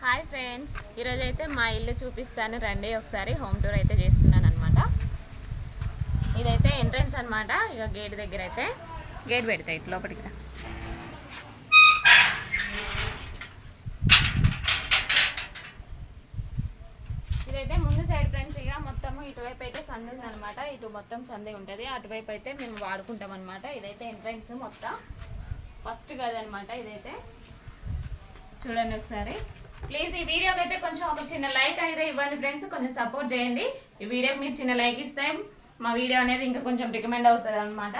Hi friends, ఈరోజు అయితే మా ఇల్లు చూపిస్తాను రండి. ఒకసారి హోమ్ టూర్ అయితే చేస్తున్నాను అనమాట. ఇదైతే ఎంట్రన్స్ అనమాట. ఇక గేట్ దగ్గర అయితే గేట్ పెడతాయి ఇట్లా లోపలికి రా. ఇదైతే ముందు సైడ్ ఫ్రెండ్స్. ఇక మొత్తము ఇటువైపు అయితే సందే ఉందనమాట. ఇటు మొత్తం సందే ఉంటుంది. అటువైపు అయితే మేము వాడుకుంటాం అనమాట. ఇదైతే ఎంట్రన్స్ మొత్తం ఫస్ట్ కదనమాట. ఇదైతే చూడండి ఒకసారి. ప్లీజ్ ఈ వీడియోకి అయితే కొంచెం ఒక చిన్న లైక్ అయితే ఇవ్వండి ఫ్రెండ్స్. కొంచెం సపోర్ట్ చేయండి. ఈ వీడియోకి మీరు చిన్న లైక్ ఇస్తే మా వీడియో అనేది ఇంకా కొంచెం రికమెండ్ అవుతుంది అనమాట.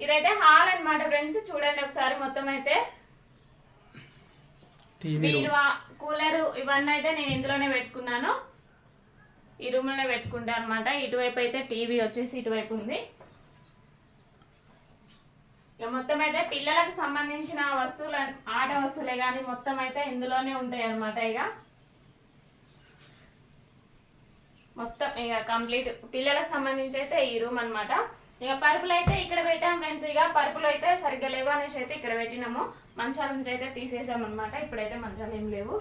ఇదైతే హాల్ అనమాట ఫ్రెండ్స్. చూడండి ఒకసారి. మొత్తం అయితే బీరువా, కూలరు ఇవన్నీ అయితే నేను ఇందులోనే పెట్టుకున్నాను. ఈ రూమ్లోనే పెట్టుకుంటాను అనమాట. ఇటువైపు అయితే టీవీ వచ్చేసి ఇటువైపు ఉంది. మొత్తం అయితే పిల్లలకు సంబంధించిన వస్తువులు, ఆట వస్తువులే కానీ మొత్తం అయితే ఇందులోనే ఉంటాయి అన్నమాట. ఇక మొత్తం ఇక కంప్లీట్ పిల్లలకు సంబంధించి అయితే ఈ రూమ్ అనమాట. ఇక పరుపులు అయితే ఇక్కడ పెట్టాం ఫ్రెండ్స్. ఇక పరుపులు అయితే సరిగ్గా లేవు అనేసి అయితే ఇక్కడ పెట్టినాము. మంచాల నుంచి అయితే తీసేసాం అనమాట. ఇప్పుడైతే మంచాలు ఏం లేవు.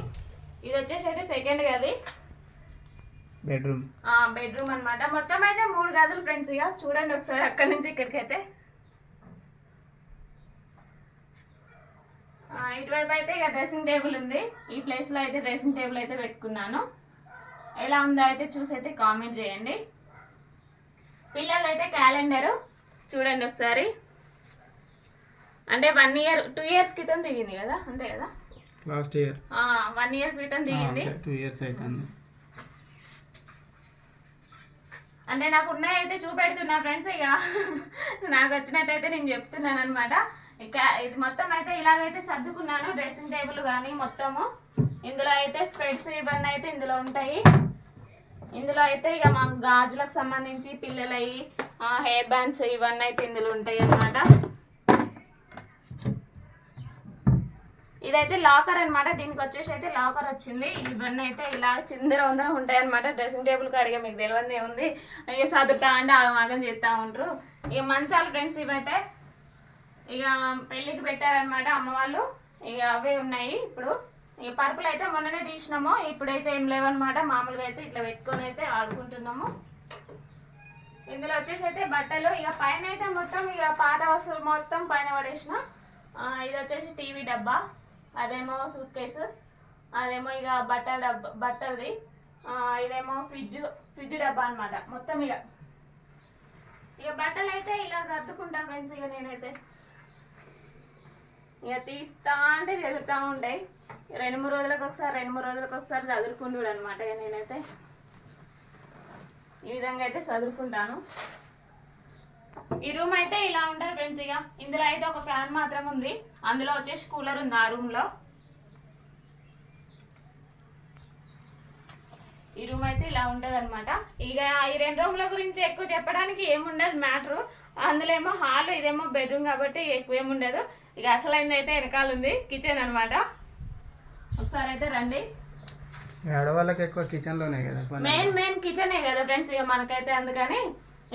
ఇది వచ్చేసి అయితే సెకండ్ గది, బెడ్రూమ్ అనమాట. మొత్తం అయితే 3 గదులు ఫ్రెండ్స్. ఇక చూడండి ఒకసారి అక్కడ నుంచి ఇక్కడికైతే. ఇటువైపు అయితే ఇక డ్రెస్సింగ్ టేబుల్ ఉంది. ఈ ప్లేస్లో అయితే డ్రెస్సింగ్ టేబుల్ అయితే పెట్టుకున్నాను. ఎలా ఉందో అయితే చూసి అయితే కామెంట్ చేయండి. పిల్లలు అయితే క్యాలెండరు చూడండి ఒకసారి. అంటే 1 ఇయర్ 2 ఇయర్స్ క్రితం దిగింది కదా, అంతే కదా, లాస్ట్ ఇయర్ 1 ఇయర్ క్రితం దిగింది. 2 ఇయర్స్ అవుతుంది. అంటే నాకు ఉన్నాయైతే చూపెడుతున్నా ఫ్రెండ్స్. ఇక నాకు వచ్చినట్టయితే నేను చెప్తున్నాను అనమాట. ఇక ఇది మొత్తం అయితే ఇలాగైతే సర్దుకున్నాను. డ్రెస్సింగ్ టేబుల్ కానీ మొత్తము. ఇందులో అయితే స్పెట్స్ ఇవన్నీ అయితే ఇందులో ఉంటాయి. ఇందులో అయితే ఇక మాకు గాజులకు సంబంధించి పిల్లలవి హెయిర్ బ్యాండ్స్ ఇవన్నీ అయితే ఇందులో ఉంటాయి అన్నమాట. ఇదైతే లాకర్ అనమాట. దీనికి వచ్చేసి అయితే లాకర్ వచ్చింది. ఇవన్నీ అయితే ఇలా చిందర వందర ఉంటాయి అనమాట. డ్రెస్సింగ్ టేబుల్ కాడిగా మీకు తెలియదు ఏముంది. ఇక చదువుతా అంటే ఆగం చేస్తూ ఉంటారు. ఇక మంచాలు ఫ్రెండ్స్ ఇవైతే ఇక పెళ్ళికి పెట్టారనమాట అమ్మ వాళ్ళు. ఇక అవే ఉన్నాయి ఇప్పుడు. ఇక పరుపులు అయితే మొన్ననే తీసినాము. ఇప్పుడైతే ఏం లేవన్నమాట. మామూలుగా అయితే ఇట్లా పెట్టుకొని అయితే ఆడుకుంటున్నాము. ఇందులో వచ్చేసి అయితే బట్టలు. ఇక పైన అయితే మొత్తం ఇక పాత వస్తువులు మొత్తం పైన పడేసిన. ఇది వచ్చేసి టీవీ డబ్బా, అదేమో సూట్ కేసు, అదేమో ఇక బట్టలది, ఇదేమో ఫ్రిడ్జ్ డబ్బా అనమాట. మొత్తం ఇక బట్టలు అయితే ఇలా సర్దుకుంటాం ఫ్రెండ్స్. ఇక నేనైతే ఇక తీస్తా అంటే చదువుతూ ఉంటాయి. 2-3 రోజులకు ఒకసారి చదువుకుంటాడు అనమాట. ఇక నేనైతే ఈ విధంగా అయితే చదువుకుంటాను. ఈ రూమ్ అయితే ఇలా ఉంటుంది ఫ్రెండ్స్. ఇక ఇందులో అయితే ఒక ఫ్యాన్ మాత్రం ఉంది. అందులో వచ్చేసి కూలర్ ఉంది ఆ రూమ్లో. ఈ రూమ్ అయితే ఇలా ఉంటుంది అనమాట. ఇక ఈ 2 రూమ్ల గురించి ఎక్కువ చెప్పడానికి ఏముండదు మ్యాటరు. అందులో ఏమో హాల్, ఇదేమో బెడ్రూమ్ కాబట్టి ఎక్కువ ఏముండదు. ఇక అసలైంది అయితే వెనకాల ఉంది కిచెన్ అనమాట. ఒకసారి అయితే రండి. ఆడవాళ్ళకి ఎక్కువ కిచెన్లోనే కదా, మెయిన్ కిచెనే కదా ఫ్రెండ్స్. ఇక మనకైతే అందుకని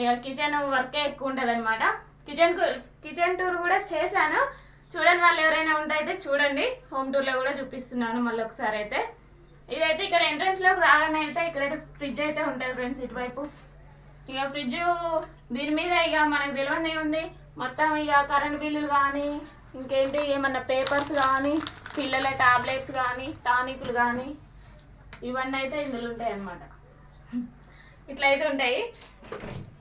ఇక కిచెన్ వర్కే ఎక్కువ ఉంటుంది అనమాట. కిచెన్ టూర్ కూడా చేశాను. చూడండి వాళ్ళు ఎవరైనా ఉంటే అయితే చూడండి. హోమ్ టూర్లో కూడా చూపిస్తున్నాను మళ్ళీ ఒకసారి అయితే. ఇదైతే ఇక్కడ ఎంట్రన్స్లోకి రాగానే అయితే ఇక్కడైతే ఫ్రిడ్జ్ అయితే ఉంటుంది ఫ్రెండ్స్ ఇటువైపు. ఇక ఫ్రిడ్జ్ దీని మీద ఇక మనకు తెలియదు ఏముంది. మొత్తం ఇక కరెంట్ బిల్లులు కానీ, ఇంకేంటి ఏమన్నా పేపర్స్ కానీ, పిల్లల టాబ్లెట్స్ కానీ, టానిక్లు కానీ ఇవన్నీ అయితే ఇందులో ఉంటాయి అన్నమాట. ఇట్లయితే ఉంటాయి.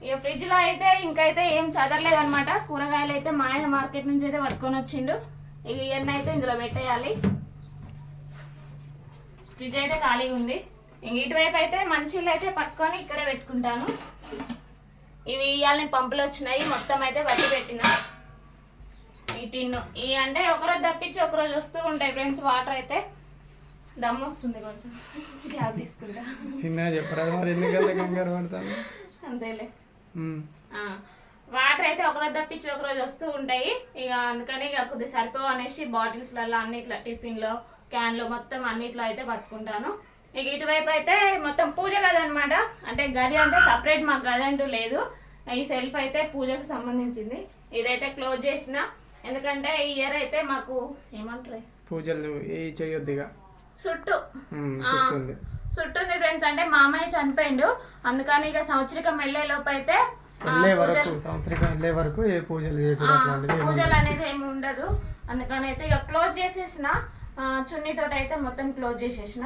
ఇక ఫ్రిడ్జ్లో అయితే ఇంకైతే ఏం చదవలేదు అనమాట. కూరగాయలు అయితే మా ఆయన మార్కెట్ నుంచి అయితే పట్టుకొని వచ్చిండు. ఇక ఇవన్నీ అయితే ఇందులో పెట్టేయాలి. ఫ్రిడ్జ్ అయితే ఖాళీగా ఉంది. ఇటువైపు అయితే మంచిలు అయితే పట్టుకొని ఇక్కడే పెట్టుకుంటాను. ఇవి ఇవాళని పంపులు వచ్చినాయి. మొత్తం అయితే బట్టి పెట్టిన ఈ టిన్ను. ఇవి అంటే ఒకరోజు తప్పించి ఒకరోజు వస్తూ ఉంటాయి ఫ్రెండ్స్. వాటర్ అయితే దమ్ వస్తుంది కొంచెం. గ్యాప్ తీసుకుంటా. చిన్నగా చెప్పరా అంతేలే. వాటర్ అయితే ఒకరోజు తప్పించి ఒకరోజు వస్తూ ఉంటాయి. ఇక అందుకని ఇక కొద్దిగా సరిపోవు అనేసి బాటిల్స్లలో అన్నిట్లో, టిఫిన్లో, క్యాన్లో మొత్తం అన్నిట్లో అయితే పట్టుకుంటాను. ఇక ఇటువైపు అయితే మొత్తం పూజ గది అనమాట. అంటే గది అంటే సపరేట్ మాకు గది అంటూ లేదు. ఈ సెల్ఫ్ అయితే పూజకు సంబంధించింది. ఇదైతే క్లోజ్ చేసిన. ఎందుకంటే ఈ ఇయర్ అయితే మాకు ఏమంటారు పూజలు ఏ చేయొద్దు ఇక చుట్టూ చుట్టుంది చుట్టుంది ఫ్రెండ్స్. అంటే మామయ్య చనిపోయిండు, అందుకని ఇక సంవత్సరికం వెళ్ళే లోపు అయితే వెళ్ళే వరకు సంవత్సరం వెళ్ళే వరకు ఏ పూజలు చేసుడు అట్లాంటిది పూజలు అనేది ఏమి ఉండదు. అందుకని అయితే ఇక క్లోజ్ చేసేసిన, చున్నీతో అయితే మొత్తం క్లోజ్ చేసేసిన.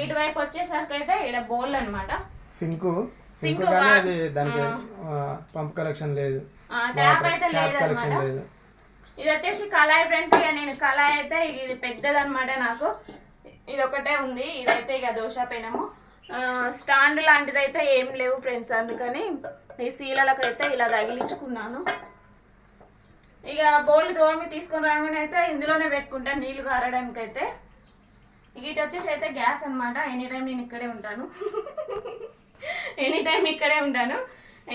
ఇటువైపు వచ్చేసరికి అయితే ఇక్కడ బౌల్ అన్నమాట, సింకు కానీ అది దానికి పంప్ కలెక్షన్ లేదు, ట్యాప్ అయితే లేదు కలెక్షన్ అనమాట. లేదు. ఇది వచ్చేసి కళాయి ఫ్రెండ్స్. ఇక నేను కళాయి అయితే ఇది పెద్దదన్నమాట, నాకు ఇది ఒకటే ఉంది. ఇదైతే ఇక దోశ పెనము, స్టాండ్ లాంటిది అయితే ఏం లేవు ఫ్రెండ్స్, అందుకని ఈ శీలలకు అయితే ఇలా తగిలించుకున్నాను. ఇక బౌల్ దోమి తీసుకొని రాగానే అయితే ఇందులోనే పెట్టుకుంటాను నీళ్లు కారడానికి అయితే. ఇక ఇటు వచ్చేసి అయితే గ్యాస్ అనమాట. ఎనీ టైం నేను ఇక్కడే ఉంటాను, ఎనీ టైం ఇక్కడే ఉంటాను.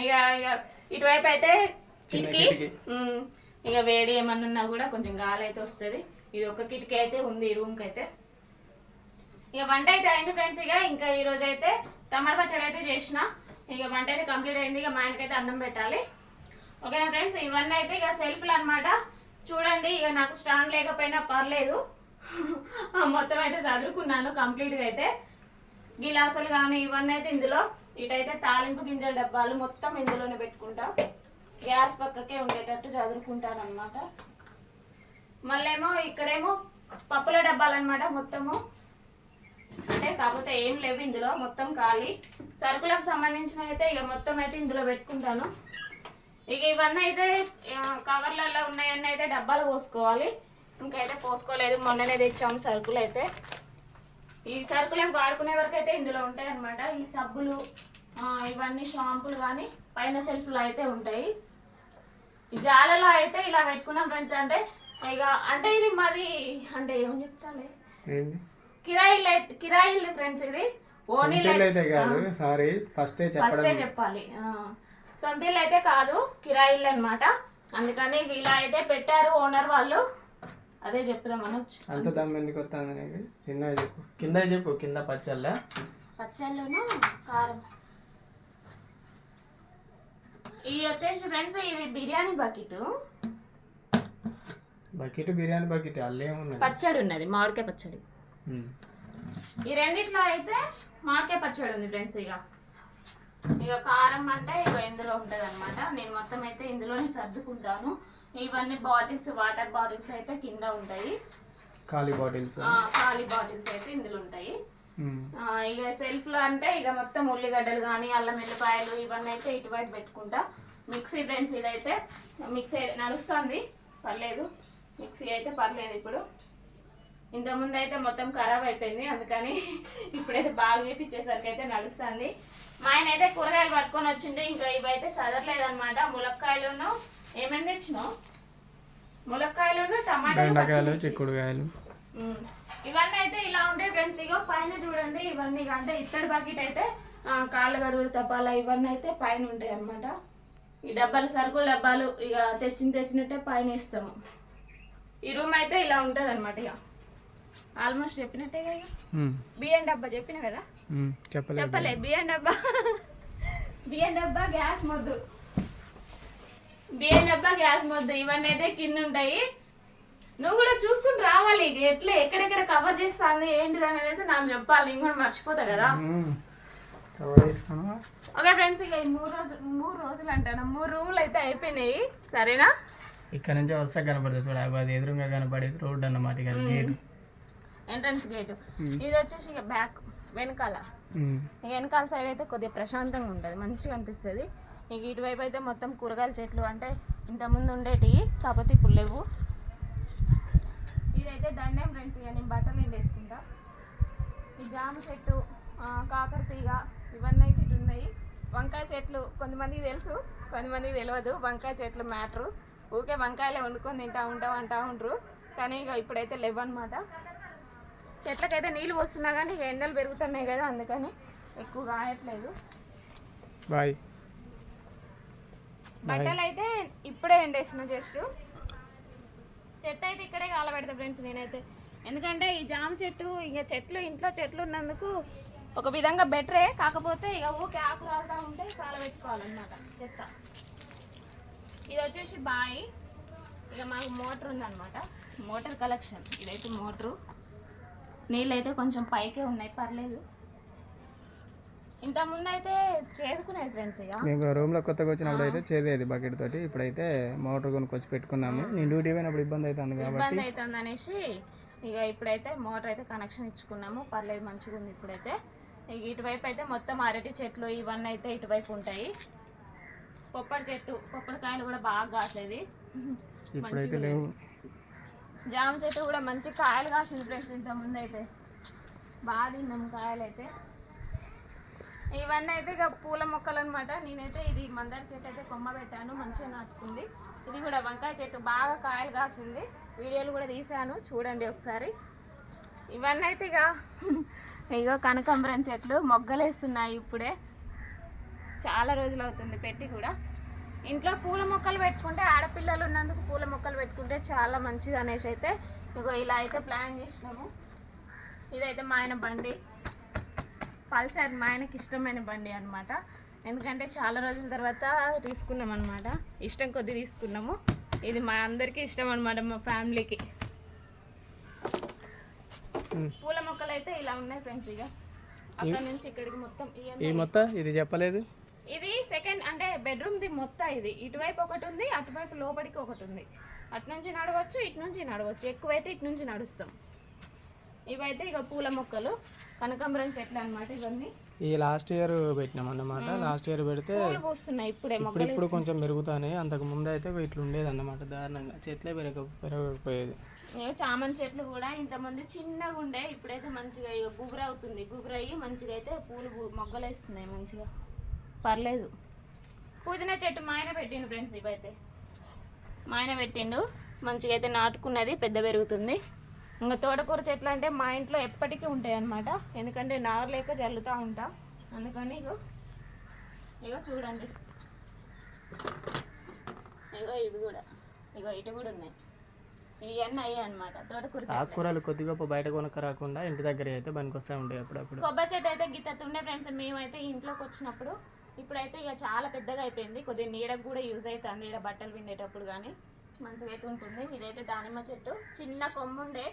ఇక ఇక ఇటువైపు అయితే కిటికీ, ఇక వేడి ఏమన్నా ఉన్నా కూడా కొంచెం గాలి అయితే వస్తుంది. ఇది ఒక కిటికీ అయితే ఉంది ఈ రూమ్కి అయితే. ఇక వంట అయితే అయింది ఫ్రెండ్స్. ఇక ఇంకా ఈ రోజు అయితే టమాటా పచ్చడి అయితే చేసిన. ఇక వంట అయితే కంప్లీట్ అయింది. ఇక మా ఆయనకైతే అన్నం పెట్టాలి. ఓకేనా ఫ్రెండ్స్, ఇవన్నీ అయితే ఇక సెల్ఫ్లు అనమాట. చూడండి, ఇక నాకు స్టాండ్ లేకపోయినా పర్లేదు, మొత్తం అయితే చదువుకున్నాను కంప్లీట్గా అయితే. గిలాసులు కానీ ఇవన్నీ అయితే ఇందులో. ఇటైతే తాలింపు గింజల డబ్బాలు మొత్తం ఇందులోనే పెట్టుకుంటా, గ్యాస్ పక్కకే ఉండేటట్టు చదువుకుంటాను అనమాట. మళ్ళేమో ఇక్కడేమో పప్పుల డబ్బాలు అనమాట మొత్తము. అంటే కాకపోతే ఏం లేవు ఇందులో, మొత్తం ఖాళీ. సరుకులకు సంబంధించిన అయితే ఇక మొత్తం అయితే ఇందులో పెట్టుకుంటాను. ఇక ఇవన్నీ అయితే కవర్లలో ఉన్నాయన్నీ అయితే డబ్బాలు పోసుకోవాలి. ఇంకైతే పోసుకోలేదు, మొన్ననే తెచ్చాము సరుకులు అయితే. ఈ సరుకులకు వాడుకునే వరకు అయితే ఇందులో ఉంటాయి అనమాట. ఈ సబ్బులు ఇవన్నీ షాంపులు కానీ పైన సెల్ఫ్లో అయితే ఉంటాయి. ఈ జాలలో అయితే ఇలా పెట్టుకున్నాం ఫ్రెండ్స్. అంటే ఇక అంటే ఇది మాది అంటే ఏమని చెప్తాలే, కిరాయిల్లు ఫ్రెండ్స్. ఇది ఓనీ ఫస్టే చెప్పాలి, సొంత ఇల్లు అయితే కాదు, కిరాయిల్లు అనమాట. అందుకని ఇలా అయితే పెట్టారు ఓనర్ వాళ్ళు, అదే చెప్దామని వచ్చి. అంత దమ్ ఎందుకు వస్తుంది? కింద చెప్పు, కింద పచ్చళ్ళను కారం. ఇది వచ్చేసి ఫ్రెండ్స్ ఇది బిర్యానీ బిర్యానీ బకెట్ అల్లే ఉన్నది, పచ్చడి ఉన్నది, మామిడికాయ పచ్చడి. ఈ రెండిట్లో అయితే మామిడికాయ పచ్చడి ఉంది ఫ్రెండ్స్. ఇక కారం అంటే ఇక ఇందులో ఉంటుంది అనమాట. నేను మొత్తం అయితే ఇందులోనే సర్దుకుంటాను. ఇవన్నీ బాటిల్స్, వాటర్ బాటిల్స్ అయితే కింద ఉంటాయి, ఖాళీ బాటిల్స్ అయితే ఇందులో ఉంటాయి. ఇక సెల్ఫ్ లో అంటే ఇక మొత్తం ఉల్లిగడ్డలు కానీ అల్లం వెల్లిపాయలు ఇవన్నీ అయితే ఇటువైపు పెట్టుకుంటా. మిక్సీ ఫ్రెండ్స్, ఇదైతే మిక్సీ నడుస్తుంది, పర్లేదు. మిక్సీ అయితే పర్లేదు. ఇప్పుడు ఇంతకుముందు అయితే మొత్తం ఖరాబ్ అయిపోయింది, అందుకని ఇప్పుడైతే బాగా వేపించేసరికి అయితే నడుస్తుంది. మా ఆయన అయితే కూరగాయలు పట్టుకొని వచ్చింది. ఇంకా ఇవైతే సదరలేదన్నమాట. ములక్కాయలును ఏమేమి తెచ్చినావు? ములక్కాయలును టమాటాలు, చిక్కుడుకాయలు, ఇవన్నీ అయితే ఇలా ఉంటాయి ఫ్రెండ్స్. ఇగో పైన చూడండి, ఇవన్నీ అంటే ఇత్తడి బకెట్ అయితే కాళ్ళు గడుగులు తప్పాల ఇవన్నీ అయితే పైన ఉంటాయి అన్నమాట. ఈ డబ్బాలు సరుకుల డబ్బాలు ఇక తెచ్చినట్టే పైన వేస్తాము. ఈ రూమ్ అయితే ఇలా ఉంటుంది అనమాట. ఇక ఆల్మోస్ట్ చెప్పినట్టే కదా. బియ్యం డబ్బా చెప్పిన కదా, చెప్పలే. బియ్యం డబ్బా గ్యాస్ మొద్దు ఇవన్నీ అయితే కింద ఉంటాయి. నువ్వు కూడా చూసుకుని రావాలి, ఎట్లా ఎక్కడెక్కడ కవర్ చేస్తాను ఏంటిది అనేది అయితే నాకు చెప్పాలి, నేను కూడా మర్చిపోతా కదా. ఓకే ఫ్రెండ్స్, ఇక ఈ మూడు రోజులు అంటాను, 3 రూమ్లు అయితే అయిపోయినాయి. సరేనా? ఇక్కడ నుంచి వరుస కనపడుతుంది చూడ, అది ఎదురుగా కనపడేది రోడ్ అన్నమాట, గేట్, ఎంట్రన్స్ గేట్. ఇది వచ్చేసి ఇక బ్యాక్ వెనకాల సైడ్ అయితే కొద్దిగా ప్రశాంతంగా ఉంటుంది, మంచిగా అనిపిస్తుంది. ఇక ఇటువైపు అయితే మొత్తం కూరగాయల చెట్లు, అంటే ఇంతకుముందు ఉండేటివి కాకపోతే ఇప్పుడు లేవు. ఇదైతే దండేం ఫ్రెండ్స్. ఇక నేను బట్టలు ఎండేసుకుంటా. ఈ జామ చెట్టు, కాకర తీగ ఇవన్నీ అయితే ఇటు ఉన్నాయి. వంకాయ చెట్లు కొంతమందికి తెలుసు, కొంతమందికి తెలియదు. వంకాయ చెట్లు మ్యాటరు, ఊకే వంకాయలే వండుకొని అంటూ ఉంటారు. కానీ ఇక ఇప్పుడైతే లేవన్నమాట. చెట్లకైతే నీళ్ళు వస్తున్నా కానీ ఇక ఎండలు పెరుగుతున్నాయి కదా, అందుకని ఎక్కువ కాయట్లేదు. బట్టలు అయితే ఇప్పుడే ఎండేస్తున్నా. జస్ట్ చెట్టు అయితే ఇక్కడే కాలబెడతా ఫ్రెండ్స్ నేనైతే. ఎందుకంటే ఈ జామ చెట్టు ఇక ఇంట్లో చెట్లు ఉన్నందుకు ఒక విధంగా బెటరే, కాకపోతే ఇక ఊకే ఆకు రాలుతూ ఉంటే కాలబెట్టుకోవాలన్నమాట చెత్త. ఇది వచ్చేసి బాయి, ఇక మాకు మోటార్ ఉందన్నమాట. Motor collection. ఇదైతే మోటరు. నీళ్ళు అయితే కొంచెం పైకే ఉన్నాయి, పర్లేదు. ఇంతకుముందు అయితే చేదుకునేది ఫ్రెండ్స్. ఇక మేము రూమ్లో కొత్తగా వచ్చినప్పుడు అయితే చేదేది బకెట్ తోటి. ఇప్పుడైతే మోటార్ కొనుక్కొచ్చి పెట్టుకున్నాము. నేను డ్యూటీ పోయినప్పుడు ఇబ్బంది అవుతుంది కాబట్టి ఇబ్బంది అవుతుంది అనేసి ఇక ఇప్పుడైతే మోటార్ అయితే కనెక్షన్ ఇచ్చుకున్నాము. పర్లేదు, మంచిగా ఉంది ఇప్పుడైతే. ఇక ఇటువైపు అయితే మొత్తం అరటి చెట్లు ఇవన్నీ అయితే ఇటువైపు ఉంటాయి. పొప్పడి చెట్టు, పొప్పడికాయలు కూడా బాగా కాసేది. ఇప్పుడైతే లేవు. జామ చెట్టు కూడా మంచి కాయలు కాసింది ఫ్రెండ్స్. ఇంతకుముందు అయితే బాగా తిన్నాము కాయలు అయితే. ఇవన్నీ అయితే ఇక పూల మొక్కలు అనమాట. నేనైతే ఇది మందార చెట్టు అయితే కొమ్మ పెట్టాను, మంచిగా నాటుకుంది. ఇది కూడా వంకాయ చెట్టు బాగా కాయలు కాసింది. వీడియోలు కూడా తీసాను, చూడండి ఒకసారి. ఇవన్నీ అయితే ఇక కనకాంబరం చెట్లు మొగ్గలేస్తున్నాయి ఇప్పుడే. చాలా రోజులు అవుతుంది పెట్టి కూడా. ఇంట్లో పూల మొక్కలు పెట్టుకుంటే, ఆడపిల్లలు ఉన్నందుకు పూల మొక్కలు పెట్టుకుంటే చాలా మంచిది అనేసి అయితే ఇగో ఇలా అయితే ప్లాన్ చేసినాము. ఇదైతే మా ఆయన బండి, పల్సర్, మా ఆయనకి ఇష్టమైన బండి అనమాట. ఎందుకంటే చాలా రోజుల తర్వాత తీసుకున్నాం అనమాట, ఇష్టం కొద్ది తీసుకున్నాము. ఇది మా అందరికీ ఇష్టం అనమాట, మా ఫ్యామిలీకి. పూల మొక్కలు అయితే ఇలా ఉన్నాయి ఫ్రెండ్స్. ఇక అక్కడ నుంచి ఇక్కడికి మొత్తం ఈ మొత్తం ఇది చెప్పలేదు. ఇది సెకండ్ అంటే బెడ్రూమ్ది మొత్తం. ఇది ఇటువైపు ఒకటి ఉంది, అటువైపు లోపలికి ఒకటి ఉంది. అటు నుంచి నడవచ్చు, ఇటు నుంచి నడవచ్చు. ఎక్కువైతే ఇటు నుంచి నడుస్తాం. ఇవైతే ఇక పూల మొక్కలు, కనకాంబరం చెట్లు అనమాట ఇవన్నీ. ఈ లాస్ట్ ఇయర్ పెట్టినాం అన్నమాట. లాస్ట్ ఇయర్ పెడితే పూలు పూస్తున్నాయి ఇప్పుడే, ఇప్పుడు కొంచెం పెరుగుతాయి. అంతకు ముందు అయితే ఇట్లా ఉండేది అన్నమాట, దారుణంగా చెట్లే పెరగకపోయేది. చామంతి చెట్లు కూడా ఇంతమంది చిన్నగా ఉండే, ఇప్పుడైతే మంచిగా ఇక గుబురు అవుతుంది. గుబురు అయ్యి మంచిగా అయితే పూలు మొగ్గలేస్తున్నాయి మంచిగా, పర్లేదు. పుదీనా చెట్టు మా ఆయన పెట్టిండు ఫ్రెండ్స్. ఇవైతే మా ఆయన పెట్టిండు, మంచిగా అయితే నాటుకున్నది, పెద్ద పెరుగుతుంది. ఇంకా తోటకూర చెట్లు అంటే మా ఇంట్లో ఎప్పటికీ ఉంటాయి అన్నమాట. ఎందుకంటే నారు లేక చల్లుతూ ఉంటా, అందుకని ఇగో చూడండి. ఇగో ఇవి కూడా, ఇగో ఇటు కూడా ఉన్నాయి. ఇవన్నీ అయ్యాయి అనమాట తోటకూర. ఆకుకూరలు కొద్ది గొప్ప బయట కొనక రాకుండా ఇంటి దగ్గర అయితే పనికొస్తా ఉంటాయి అప్పుడప్పుడు. కొబ్బరి చెట్టు అయితే గిత్తతుండే ఫ్రెండ్స్. మేమైతే ఇంట్లోకి వచ్చినప్పుడు, ఇప్పుడైతే ఇక చాలా పెద్దగా అయిపోయింది. కొద్దిగా నీడకు కూడా యూజ్ అవుతుంది, ఇక్కడ బట్టలు పిండేటప్పుడు కానీ మంచిగా అయితే ఉంటుంది. ఇదైతే దానిమ్మ చెట్టు, చిన్న కొమ్ముండే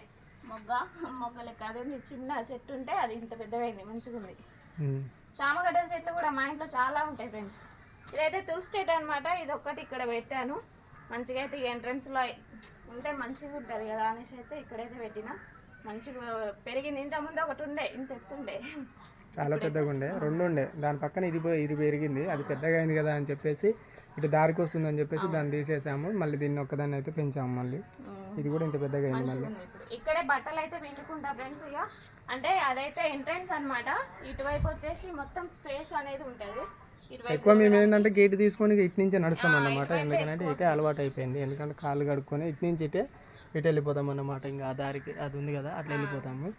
మొగ్గ లెక్క, అదే చిన్న చెట్టు ఉంటే అది ఇంత పెద్దగా అయింది, మంచిగా ఉంది. చామగడ్డల చెట్లు కూడా మా ఇంట్లో చాలా ఉంటాయి ఫ్రెండ్స్. ఇదైతే తులసి చెట్టు అనమాట. ఇది ఒక్కటి ఇక్కడ పెట్టాను, మంచిగా అయితే ఎంట్రన్స్లో ఉంటే మంచిగా ఉంటుంది కదా అనేసి అయితే ఇక్కడైతే పెట్టిన. మంచిగా పెరిగింది. ఇంతకుముందు ఒకటి ఉండే, ఇంత ఎత్తుండే, చాలా పెద్దగా ఉండే, రెండు ఉండే. దాని పక్కన ఇది పెరిగింది, అది పెద్దగా అయింది కదా అని చెప్పేసి ఇటు దారికి వస్తుంది అని చెప్పేసి దాన్ని తీసేసాము. మళ్ళీ దీన్ని ఒక్కదాన్ని అయితే పెంచాము. మళ్ళీ ఇది కూడా ఇంత పెద్దగా అయింది. మళ్ళీ ఇక్కడే బట్టలు అయితే పిండుకుంటా ఫ్రెండ్స్. ఇక అంటే అదైతే ఎంట్రన్స్ అనమాట. ఇటువైపు వచ్చేసి మొత్తం స్పేస్ అనేది ఉంటుంది. ఎక్కువ మేము ఏంటంటే గేట్ తీసుకొని ఇటు నుంచే నడుస్తాం అన్నమాట. ఎందుకంటే ఇటే అలవాటు అయిపోయింది. ఎందుకంటే కాళ్ళు కడుక్కొని ఇటు నుంచి ఇటు వెళ్ళిపోతాం అన్నమాట. ఇంకా ఆ దారికి అది ఉంది కదా, అట్లా వెళ్ళిపోతాము.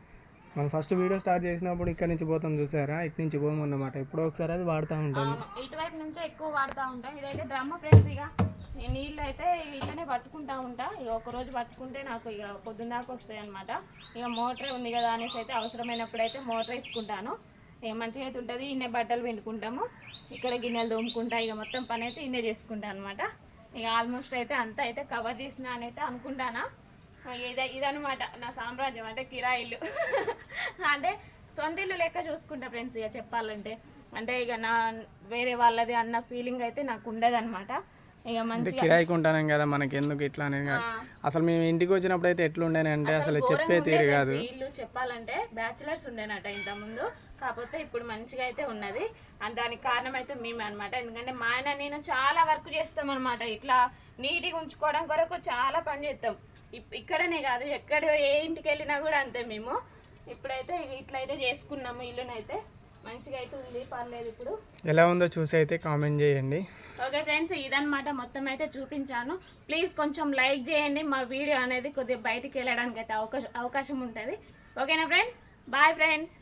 మనం ఫస్ట్ వీడియో స్టార్ట్ చేసినప్పుడు ఇక్కడ నుంచి పోతాం చూసారా, ఇటు నుంచి పోము అన్నమాట. ఎప్పుడో ఒకసారి అది వాడుతూ ఉంటాము. ఇటువైపు నుంచే ఎక్కువ వాడుతూ ఉంటాం. ఇదైతే డ్రమ్ ఫ్రెండ్స్. ఇక నేను నీళ్ళు అయితే ఇళ్ళనే పట్టుకుంటా ఉంటా. ఇక ఒకరోజు పట్టుకుంటే నాకు ఇక పొద్దున్న దాకా వస్తాయి అనమాట. ఇక మోటరే ఉంది కదా అనేసి అయితే అవసరమైనప్పుడు అయితే మోటర్ వేసుకుంటాను. ఇక మంచిగా అయితే ఉంటుంది. ఇన్నే బట్టలు పిండుకుంటాము, ఇక్కడ గిన్నెలు తోముకుంటా. ఇక మొత్తం పని అయితే ఇన్నే చేసుకుంటాను అనమాట. ఇక ఆల్మోస్ట్ అయితే అంతా అయితే కవర్ చేసిన అని అయితే అనుకుంటానా. ఇదనమాట నా సామ్రాజ్యం, అంటే కిరాయిల్లు. అంటే సొంత ఇల్లు లెక్క చూసుకుంటా ఫ్రెండ్స్. ఇక చెప్పాలంటే అంటే ఇక నా వేరే వాళ్ళది అన్న ఫీలింగ్ అయితే నాకు ఉండదు అనమాట. ఇక మంచిగా కిరాయికి ఉంటాను కదా, మనకి ఎందుకు ఇట్లా అనేది కాదు. అసలు మేము ఇంటికి వచ్చినప్పుడు అయితే ఎట్లా ఉండేనంటే అసలు చెప్పే తీరు కాదు. ఇల్లు చెప్పాలంటే బ్యాచులర్స్ ఉండేనట ఇంతకుముందు, కాకపోతే ఇప్పుడు మంచిగా అయితే ఉన్నది. అండ్ దానికి కారణం అయితే మేమే అనమాట. ఎందుకంటే మా ఆయన నేను చాలా వర్క్ చేస్తాం అనమాట. ఇట్లా నీట్గా ఉంచుకోవడం కొరకు చాలా పని చేస్తాం. ఇక్కడనే కాదు, ఎక్కడ ఏ ఇంటికి వెళ్ళినా కూడా అంతే. మేము ఇప్పుడైతే ఇట్లయితే చేసుకున్నాము. ఇల్లునైతే మంచిగా అయితే ఉంది, పర్లేదు. ఇప్పుడు ఎలా ఉందో చూసి అయితే కామెంట్ చేయండి. ఓకే ఫ్రెండ్స్, ఇదన్నమాట మొత్తం అయితే చూపించాను. ప్లీజ్ కొంచెం లైక్ చేయండి. మా వీడియో అనేది కొద్దిగా బయటికి వెళ్ళడానికి అయితే అవకాశం ఉంటుంది. ఓకేనా ఫ్రెండ్స్? Bye friends.